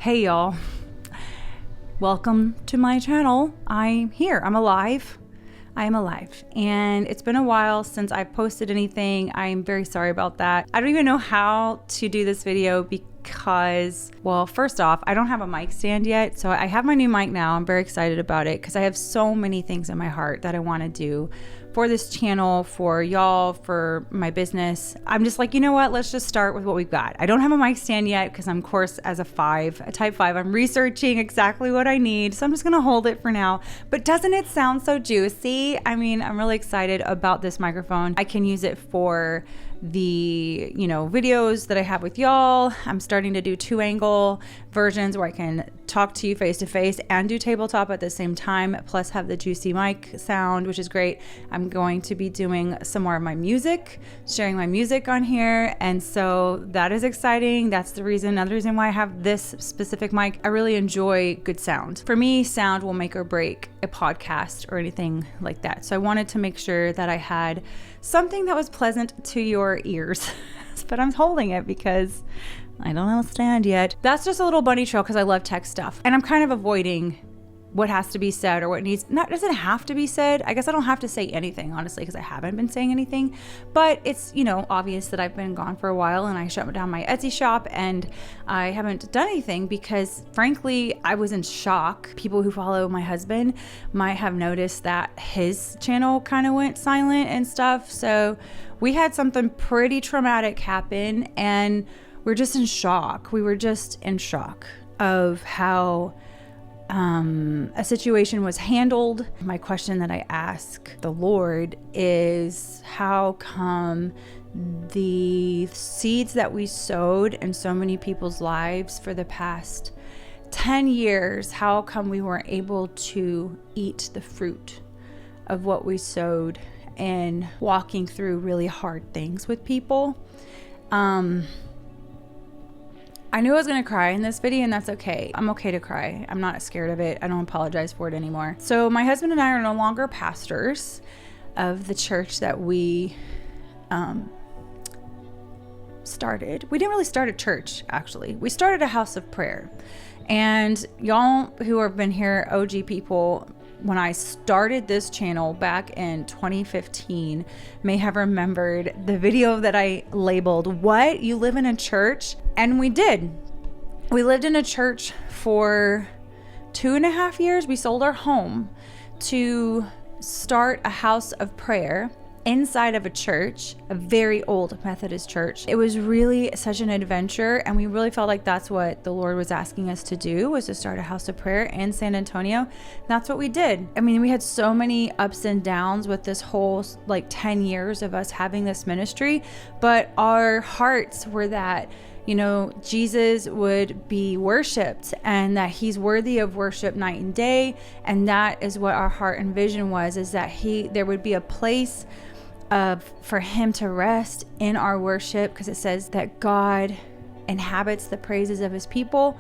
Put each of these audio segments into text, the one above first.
Hey y'all, welcome to my channel. I'm here, I'm alive. I am alive, and it's been a while since I've posted anything. I'm very sorry about that. I don't even know how to do this video because, well, first off, I don't have a mic stand yet. So I have my new mic now. I'm very excited about it because I have so many things in my heart that I want to do for this channel, for y'all, for my business. I'm just like, you know what? Let's just start with what we've got. I don't have a mic stand yet because I'm, of course, as a type 5, I'm researching exactly what I need. So I'm just going to hold it for now. But doesn't it sound so juicy? I mean, I'm really excited about this microphone. I can use it for the videos that I have with y'all. I'm starting to do 2-angle versions where I can talk to you face to face and do tabletop at the same time, plus have the juicy mic sound, which is great. I'm going to be doing some more of my music, sharing my music on here, and so that is exciting. That's another reason why I have this specific mic. I really enjoy good sound. For me, sound will make or break a podcast or anything like that. So I wanted to make sure that I had something that was pleasant to your ears. But I'm holding it because I don't have a stand yet. That's just a little bunny trail because I love tech stuff. And I'm kind of avoiding what has to be said or what doesn't have to be said. I guess I don't have to say anything, honestly, because I haven't been saying anything. But it's, obvious that I've been gone for a while and I shut down my Etsy shop and I haven't done anything because, frankly, I was in shock. People who follow my husband might have noticed that his channel kind of went silent and stuff. So we had something pretty traumatic happen and we're just in shock. We were just in shock of how a situation was handled. My question that I ask the Lord is, how come the seeds that we sowed in so many people's lives for the past 10 years, how come we weren't able to eat the fruit of what we sowed and walking through really hard things with people? I knew I was going to cry in this video, and that's okay. I'm okay to cry. I'm not scared of it. I don't apologize for it anymore. So my husband and I are no longer pastors of the church that we started. We didn't really start a church, actually. We started a house of prayer. And y'all who have been here, OG people, when I started this channel back in 2015, may have remembered the video that I labeled, "What? You live in a church?" And we did. We lived in a church for 2.5 years. We sold our home to start a house of prayer inside of a church, a very old Methodist church. It was really such an adventure, and we really felt like that's what the Lord was asking us to do, was to start a house of prayer in San Antonio. And that's what we did. I mean, we had so many ups and downs with this whole 10 years of us having this ministry, but our hearts were that Jesus would be worshiped and that he's worthy of worship night and day. And that is what our heart and vision was, is that there would be a place for him to rest in our worship, because it says that God inhabits the praises of his people.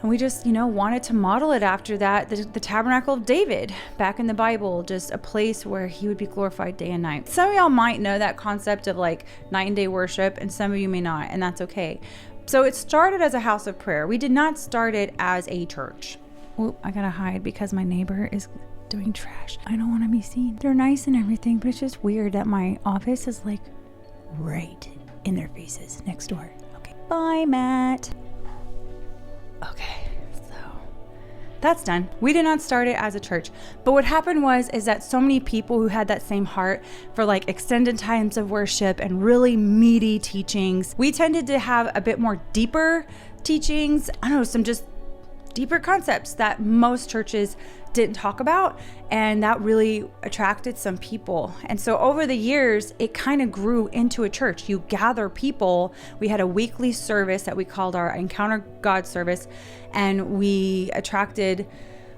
And we just, wanted to model it after that, the tabernacle of David back in the Bible, just a place where he would be glorified day and night. Some of y'all might know that concept of night and day worship, and some of you may not, and that's okay. So it started as a house of prayer. We did not start it as a church. Oh, I gotta hide because my neighbor is doing trash. I don't want to be seen. They're nice and everything, but it's just weird that my office is right in their faces next door. Okay. Bye, Matt. Okay, so that's done. We did not start it as a church, but what happened is that so many people who had that same heart for extended times of worship and really meaty teachings, we tended to have a bit more deeper teachings. I don't know, some just deeper concepts that most churches didn't talk about, and that really attracted some people. And so over the years, it kind of grew into a church. You gather people. We had a weekly service that we called our Encounter God service, and we attracted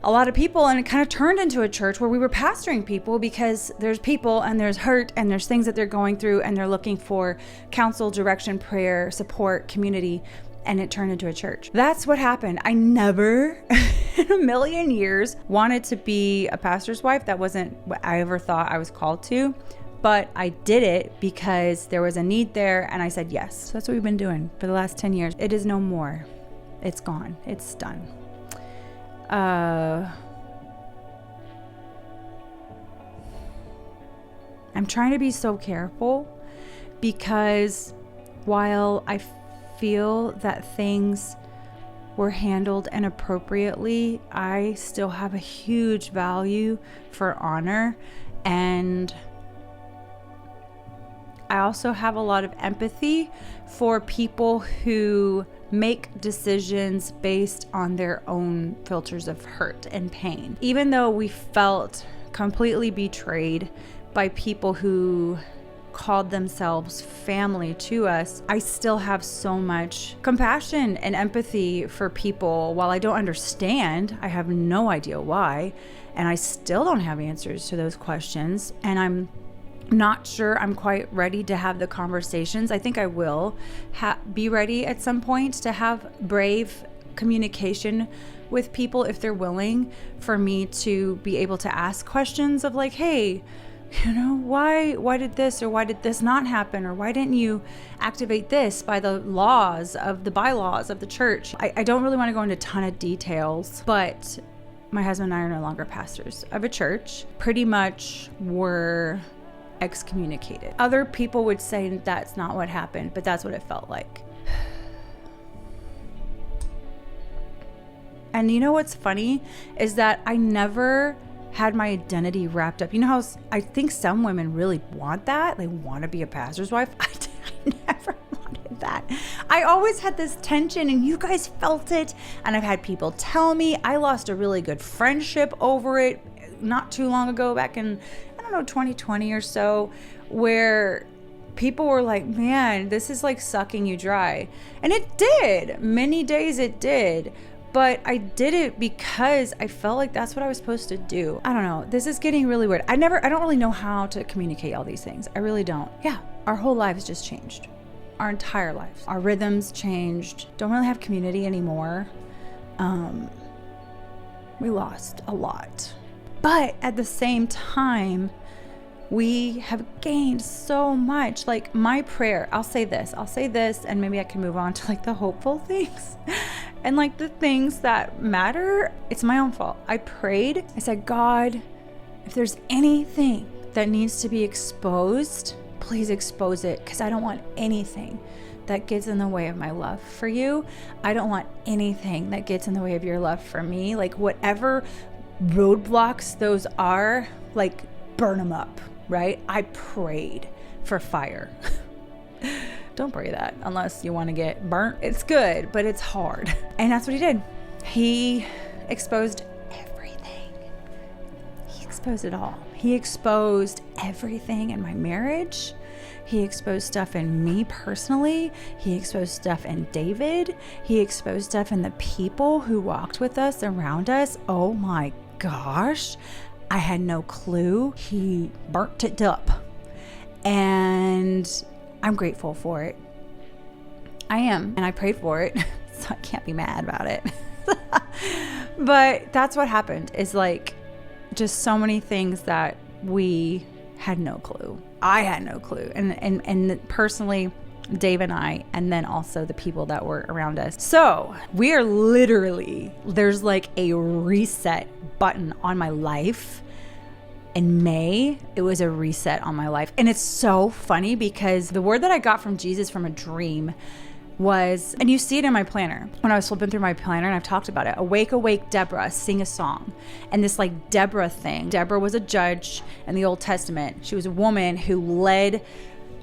a lot of people, and it kind of turned into a church where we were pastoring people, because there's people and there's hurt and there's things that they're going through, and they're looking for counsel, direction, prayer, support, community. And it turned into a church. That's what happened. I never in a million years wanted to be a pastor's wife. That wasn't what I ever thought I was called to, but I did it because there was a need there, and I said yes. So that's what we've been doing for the last 10 years. It is no more. It's gone. It's done. I'm trying to be so careful because while I feel that things were handled inappropriately, I still have a huge value for honor, and I also have a lot of empathy for people who make decisions based on their own filters of hurt and pain. Even though we felt completely betrayed by people who called themselves family to us, I still have so much compassion and empathy for people. While I don't understand, I have no idea why, and I still don't have answers to those questions, and I'm not sure I'm quite ready to have the conversations. I think I will be ready at some point to have brave communication with people if they're willing for me to be able to ask questions of like, hey, you know, why did this or why did this not happen? Or why didn't you activate this by the laws of the bylaws of the church? I don't really want to go into a ton of details, but my husband and I are no longer pastors of a church. Pretty much were excommunicated. Other people would say that's not what happened, but that's what it felt like. And you know what's funny is that I never had my identity wrapped up. You know how I think some women really want that? They want to be a pastor's wife. I never wanted that. I always had this tension, and you guys felt it. And I've had people tell me I lost a really good friendship over it not too long ago, back in, 2020 or so, where people were like, man, this is like sucking you dry. And it did. Many days it did. But I did it because I felt like that's what I was supposed to do. I don't know. This is getting really weird. I don't really know how to communicate all these things. I really don't. Yeah. Our whole lives just changed. Our entire lives. Our rhythms changed. Don't really have community anymore. We lost a lot. But at the same time, we have gained so much. Like my prayer, I'll say this and maybe I can move on to like the hopeful things and like the things that matter. It's my own fault. I prayed. I said, God, if there's anything that needs to be exposed, please expose it, because I don't want anything that gets in the way of my love for you. I don't want anything that gets in the way of your love for me. Like whatever roadblocks those are, like burn them up. Right? I prayed for fire. Don't pray that unless you want to get burnt. It's good, but it's hard. And that's what he did. He exposed everything. He exposed it all. He exposed everything in my marriage. He exposed stuff in me personally. He exposed stuff in David. He exposed stuff in the people who walked with us, around us. Oh my gosh. I had no clue. He burnt it up. And I'm grateful for it. I am. And I prayed for it. So I can't be mad about it. But that's what happened, is like just so many things that we had no clue. I had no clue. And personally, Dave and I, and then also the people that were around us. So we are literally, there's like a reset button on my life. In May, it was a reset on my life. And it's so funny because the word that I got from Jesus from a dream was, and you see it in my planner, when I was flipping through my planner, and I've talked about it, awake, awake, Deborah, sing a song. And this like Deborah thing, Deborah was a judge in the Old Testament. She was a woman who led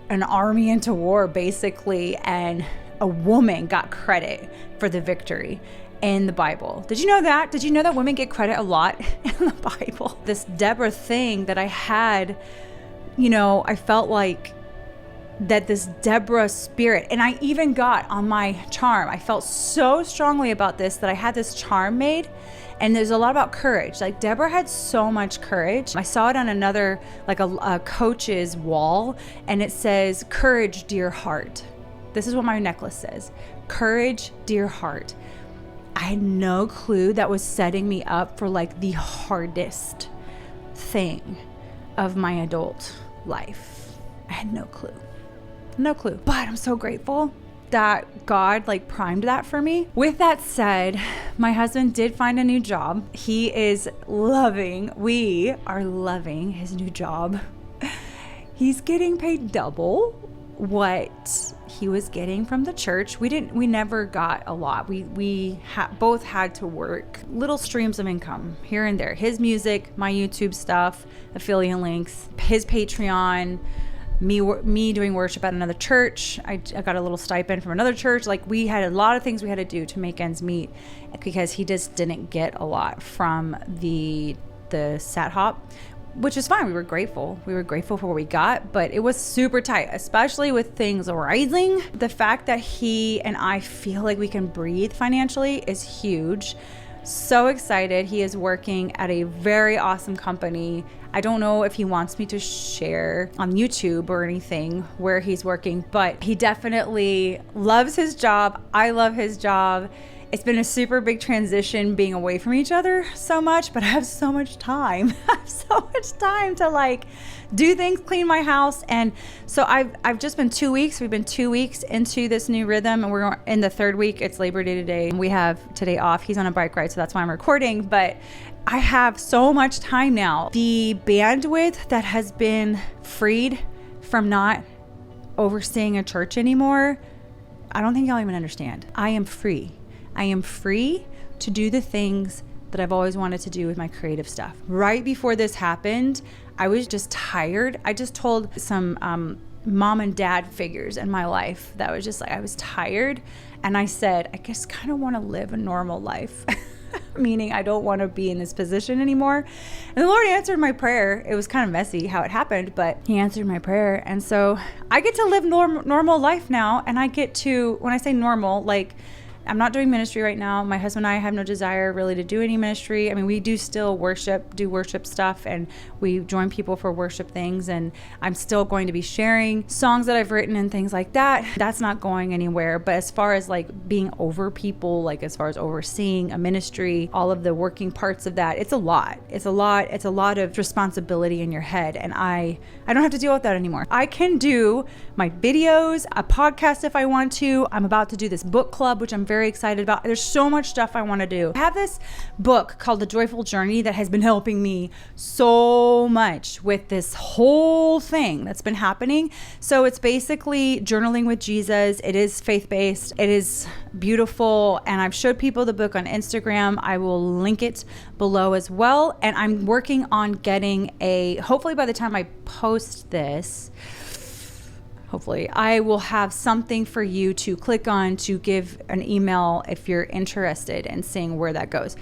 an army into war basically, and a woman got credit for the victory in the Bible. Did you know that? Did you know that women get credit a lot in the Bible? This Deborah thing that I had, I felt like that this Deborah spirit, and I even got on my charm. I felt so strongly about this that I had this charm made, and there's a lot about courage. Like Deborah had so much courage. I saw it on another, like a coach's wall, and it says, "Courage, dear heart." This is what my necklace says. Courage, dear heart. I had no clue that was setting me up for like the hardest thing of my adult life. I had no clue. But I'm so grateful. that God like primed that for me. With that said, my husband did find a new job. We are loving his new job. He's getting paid double what he was getting from the church. We never got a lot. We both had to work little streams of income here and there. His music, my YouTube stuff, affiliate links, his Patreon, me doing worship at another church. I got a little stipend from another church. Like, we had a lot of things we had to do to make ends meet, because he just didn't get a lot from the Sat Hop, which is fine. We were grateful for what we got, but it was super tight, especially with things rising. The fact that he and I feel like we can breathe financially is huge. So excited. He is working at a very awesome company. I don't know if he wants me to share on YouTube or anything where he's working, but he definitely loves his job. I love his job. It's been a super big transition being away from each other so much, but I have so much time. I have so much time to like do things, clean my house. And so I've just been 2 weeks. We've been 2 weeks into this new rhythm, and we're in the third week. It's Labor Day today. We have today off. He's on a bike ride, so that's why I'm recording. But I have so much time now. The bandwidth that has been freed from not overseeing a church anymore, I don't think y'all even understand. I am free. I am free to do the things that I've always wanted to do with my creative stuff. Right before this happened, I was just tired. I just told some mom and dad figures in my life that was just like, I was tired. And I said, I just kind of want to live a normal life. Meaning I don't want to be in this position anymore. And the Lord answered my prayer. It was kind of messy how it happened, but he answered my prayer. And so I get to live normal life now. And I get to, when I say normal, like, I'm not doing ministry right now. My husband and I have no desire really to do any ministry. I mean, we do still do worship stuff, and we join people for worship things. And I'm still going to be sharing songs that I've written and things like that. That's not going anywhere. But as far as like being over people, like as far as overseeing a ministry, all of the working parts of that, it's a lot. It's a lot of responsibility in your head. And I don't have to deal with that anymore. I can do my videos, a podcast if I want to. I'm about to do this book club, which I'm very excited about. There's so much stuff I want to do. I have this book called The Joyful Journey that has been helping me so much with this whole thing that's been happening. So it's basically journaling with Jesus. It is faith-based. It is beautiful. And I've showed people the book on Instagram. I will link it below as well. And I'm working on getting hopefully by the time I post this, hopefully I will have something for you to click on to give an email if you're interested in seeing where that goes.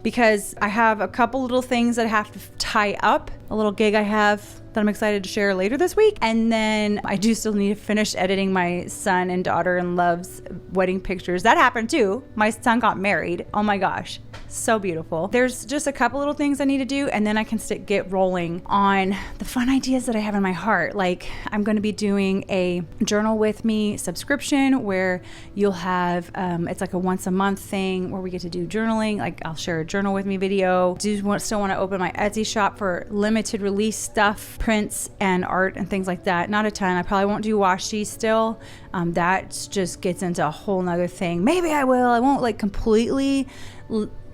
Because I have a couple little things that I have to tie up, a little gig I have that I'm excited to share later this week. And then I do still need to finish editing my son and daughter-in-law's wedding pictures. That happened too. My son got married. Oh my gosh. So beautiful. There's just a couple little things I need to do, and then I can get rolling on the fun ideas that I have in my heart. Like, I'm going to be doing a Journal With Me subscription where you'll have, it's like a once a month thing where we get to do journaling. Like, I'll share a Journal With Me video. Still want to open my Etsy shop for limited release stuff, prints and art and things like that. Not a ton. I probably won't do washi still. That just gets into a whole nother thing. Maybe I will. I won't like completely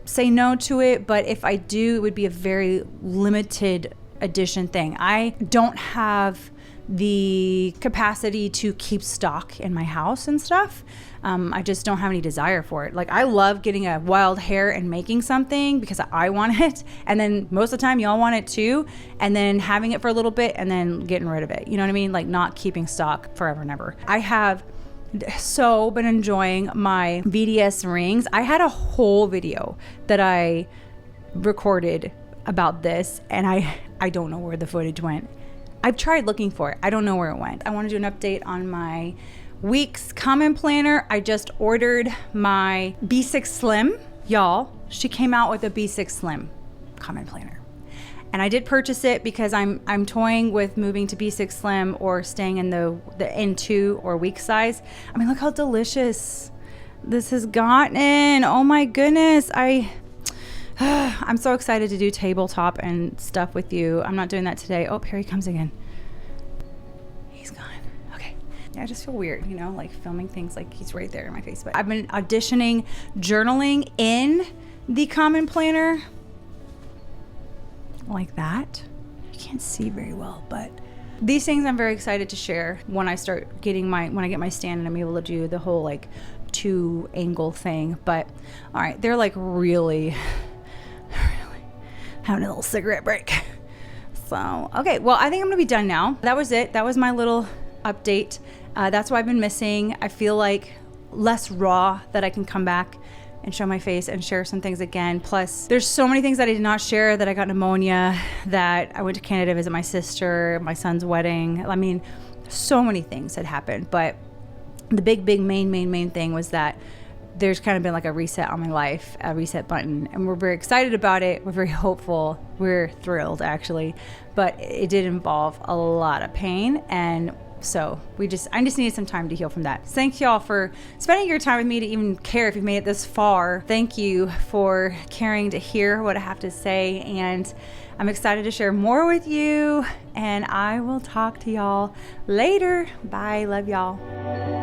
say no to it, but if I do, it would be a very limited edition thing. I don't have the capacity to keep stock in my house and stuff. I just don't have any desire for it. Like, I love getting a wild hair and making something because I want it, and then most of the time y'all want it too, and then having it for a little bit and then getting rid of it. You know what I mean? Like, not keeping stock forever and ever. I have so been enjoying my VDS rings. I had a whole video that I recorded about this, and I don't know where the footage went. I've tried looking for it. I don't know where it went. I want to do an update on my week's comment planner. I just ordered my B6 Slim. Y'all, she came out with a B6 Slim comment planner. And I did purchase it because I'm toying with moving to B6 Slim or staying in the N2 or week size. I mean, look how delicious this has gotten. Oh my goodness. I'm so excited to do tabletop and stuff with you. I'm not doing that today. Oh, here he comes again. He's gone. Okay. I just feel weird, you know, like filming things like he's right there in my face. But I've been auditioning journaling in the Common Planner like that. You can't see very well, but these things I'm very excited to share when I start getting when I get my stand and I'm able to do the whole like 2-angle thing. But all right, they're like really having a little cigarette break. So, okay, well, I think I'm gonna be done now. That was it. That was my little update. That's what I've been missing. I feel like less raw, that I can come back and show my face and share some things again. Plus, there's so many things that I did not share, that I got pneumonia, that I went to Canada to visit my sister, my son's wedding. I mean, so many things had happened. But the big main thing was that there's kind of been like a reset on my life, a reset button, and we're very excited about it. We're very hopeful. We're thrilled, actually, but it did involve a lot of pain, and so I just needed some time to heal from that. Thank y'all for spending your time with me to even care if you've made it this far. Thank you for caring to hear what I have to say, and I'm excited to share more with you, and I will talk to y'all later. Bye. Love y'all.